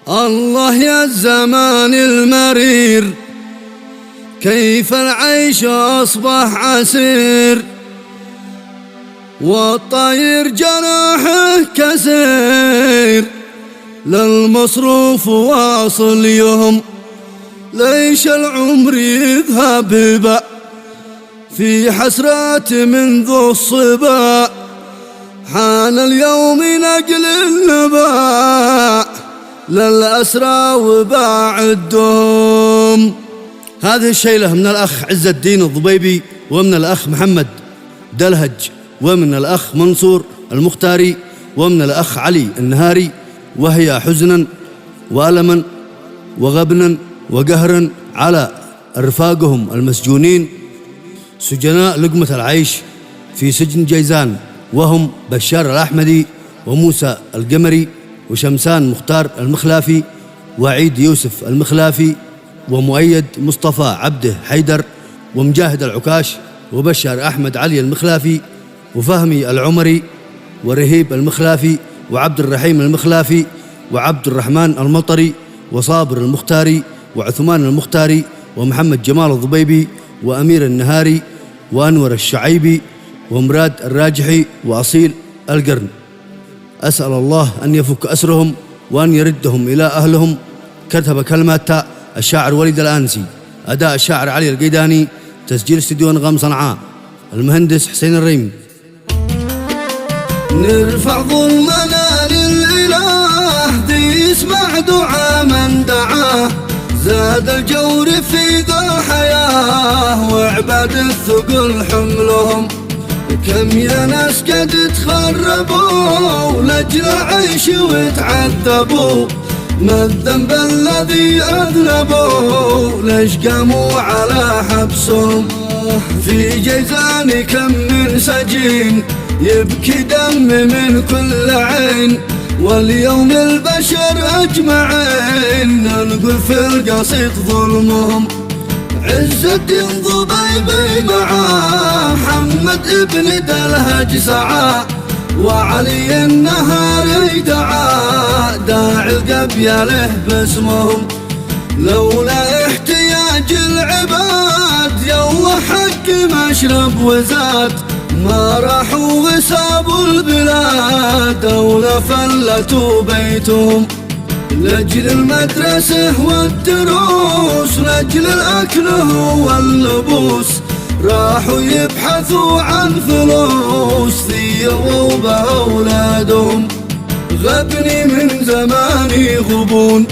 الله يا الزمان المرير، كيف العيش أصبح عسير، والطير جناحه كسير، للمصروف واصل يهم. ليش العمر يذهب هباء في حسرات منذ الصبا، حان اليوم نقل النباء للأسرى وباع الدم. هذه الشيلة من الأخ عز الدين الضبيبي، ومن الأخ محمد دلهج، ومن الأخ منصور المختاري، ومن الأخ علي النهاري، وهي حزنا وألما وغبنا وقهرا على رفاقهم المسجونين سجناء لقمة العيش في سجن جيزان، وهم بشار الأحمدي وموسى القمري وشمسان مختار المخلافي وعيد يوسف المخلافي ومؤيد مصطفى عبده حيدر ومجاهد العكاش وبشار أحمد علي المخلافي وفهمي العمري ورهيب المخلافي وعبد الرحيم المخلافي وعبد الرحمن المطري وصابر المختاري وعثمان المختاري ومحمد جمال الضبيبي وأمير النهاري وأنور الشعيبي ومراد الراجحي وأصيل القرن. أسأل الله أن يفك أسرهم وأن يردهم إلى أهلهم. كتب كلمات الشاعر وليد الآنسي، أداء الشاعر علي القيداني، تسجيل استديو أنغام صنعاء، المهندس حسين الريمي. نرفع ظلمنا للإله دي يسمع دعاء من دعاه، زاد الجور في ذا الحياة وعباد الثقل حملهم. كم يا ناس قد تخربوا لأجل عيش وتعذبوا، ما الذنب الذي أذنبوا ليش قاموا على حبسهم. في جيزان كم من سجين يبكي دم من كل عين، واليوم البشر أجمعين نقول في القصيد ظلمهم. عز الدين ضبيبي معاه محمد ابن دلهج سعى، وعلي النهاري داعي القبيله باسمهم. لولا احتياج العباد يلا حق مشرب وزاد، ما راحوا وسابوا البلاد ولا فلتوا بيتهم. لأجل المدرسة والدروس لأجل الأكل واللبوس راحوا يبحثوا عن فلوس ثيروا بأولادهم. غبني من زماني غبون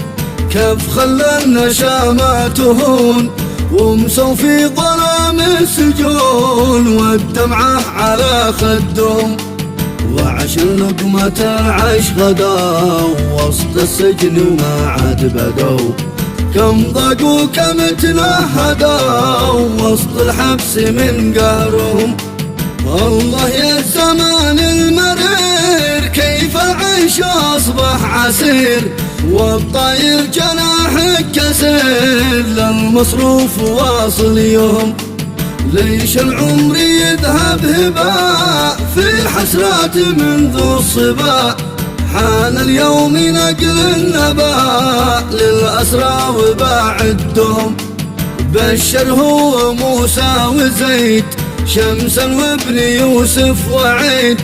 كيف خلى النشامة تهون، ومسوا في ظلام السجون والدمعة على خدهم. وعش لقمة العيش غدا وسط السجن وما عاد بدوا، كم ضاقوا كم تنهدوا وسط الحبس من قهرهم. الله يا الزمان المرير كيف العيش أصبح عسير، والطير جناحك كسير للمصروف واصل يوم. ليش العمر يذهب هباء في حسرات منذ الصبا، حان اليوم نقل النباء للأسرى وباع الدم. بشر هو موسى وزيد شمسا وابن يوسف وعيد،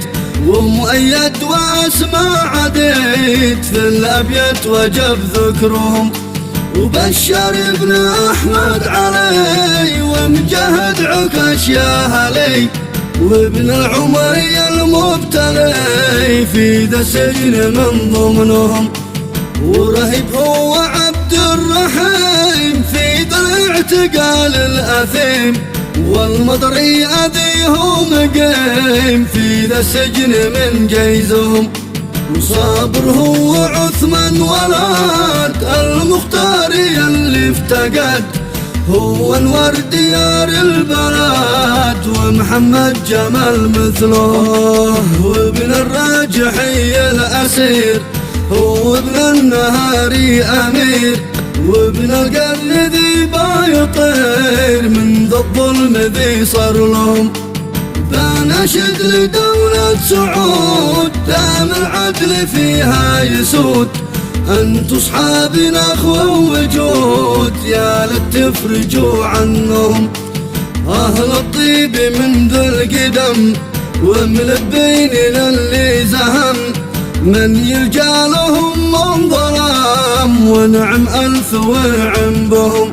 ومؤيد واسماء عديد في الأبيات وجب ذكرهم. وبشر ابن أحمد علي ومجاهد عكاش يا هلي، وابن العمري المبتلي في ذا السجن من ضمنهم. ورهيب هو عبد الرحيم في ذا الاعتقال الأثيم، والمضري أذيه مقيم في ذا السجن من جيزهم. وصابر هو عثمان ولد المختاري اللي افتقد، هو انور ديار البلد ومحمد جمال مثله. وابن الراجحي الأسير هو ابن النهاري أمير، وابن القرن ذي بايطير من ذا الظلم ذي صار لهم. بنشد لدولة سعود دام العدل فيها يسود، انتو صحابي نخوة ووجود يا لتفرجوا عنهم. اهل الطيب منذ القدم وملبين للي زهم، من يلجا لهم من ظلام ونعم ألف ونعم بهم.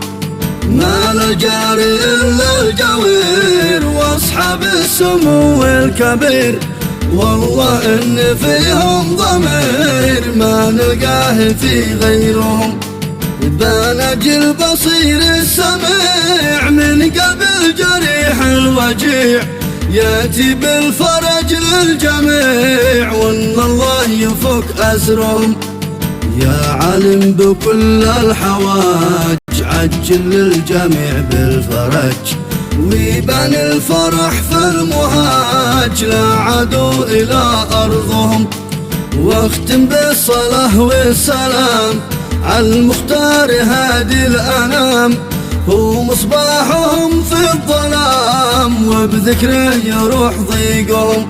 ما لجاري إلا الجوير واصحاب السمو الكبير، والله إن فيهم ضمير ما نلقاه في غيرهم. بنج البصير السميع من قلب الجريح الوجيع، ياتي بالفرج للجميع وان الله يفك أسرهم. يا علم بكل الحواج عجل للجميع بالفرج، ويبان الفرح في المهاج لا عدو إلى أرضهم. واختم بالصلاة والسلام على المختار هادي الأنام، هو مصباحهم في الظلام وبذكره يروح ضيقهم.